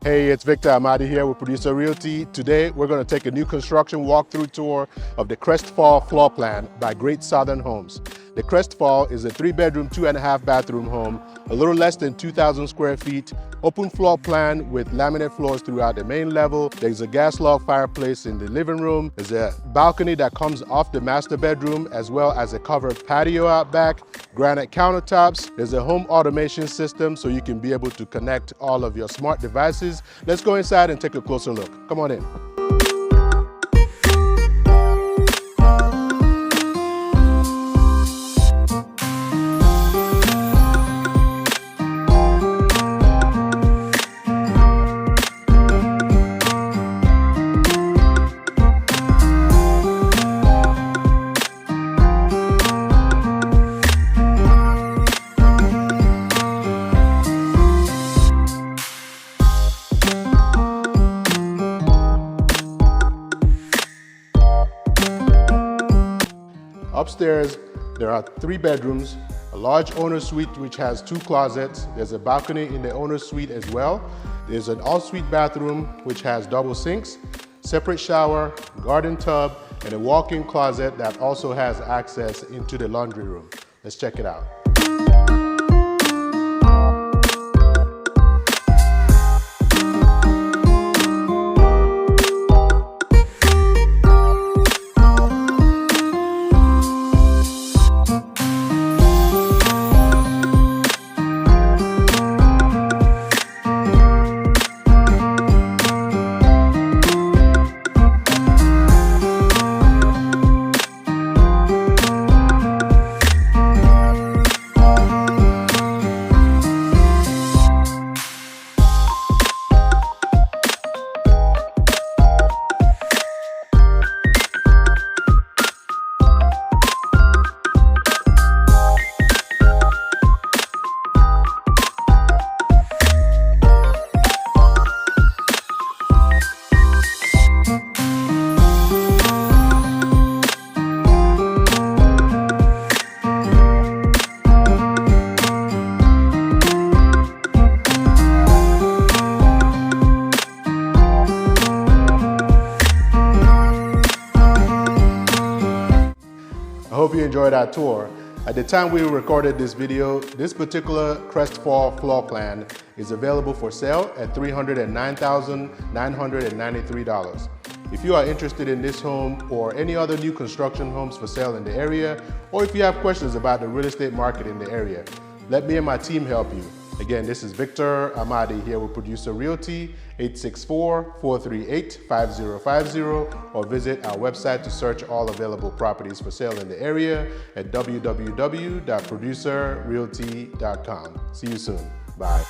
Hey, it's Victor Amadi here with Producer Realty. Today, we're going to take a new construction walkthrough tour of the Crestfall floor plan by Great Southern Homes. The Crestfall is a 3-bedroom, 2.5-bathroom home, a little less than 2,000 square feet, open floor plan with laminate floors throughout the main level. There's a gas log fireplace in the living room. There's a balcony that comes off the master bedroom, as well as a covered patio out back, granite countertops. There's a home automation system so you can be able to connect all of your smart devices. Let's go inside and take a closer look. Come on in. Upstairs, there are 3 bedrooms, a large owner's suite which has 2 closets. There's a balcony in the owner's suite as well. There's an ensuite bathroom which has double sinks, separate shower, garden tub, and a walk-in closet that also has access into the laundry room. Let's check it out. I hope you enjoyed our tour. At the time we recorded this video, this particular Crestfall floor plan is available for sale at $309,993. If you are interested in this home or any other new construction homes for sale in the area, or if you have questions about the real estate market in the area, let me and my team help you. Again, this is Victor Amadi here with Producer Realty, 864-438-5050, or visit our website to search all available properties for sale in the area at www.producerrealty.com. See you soon. Bye.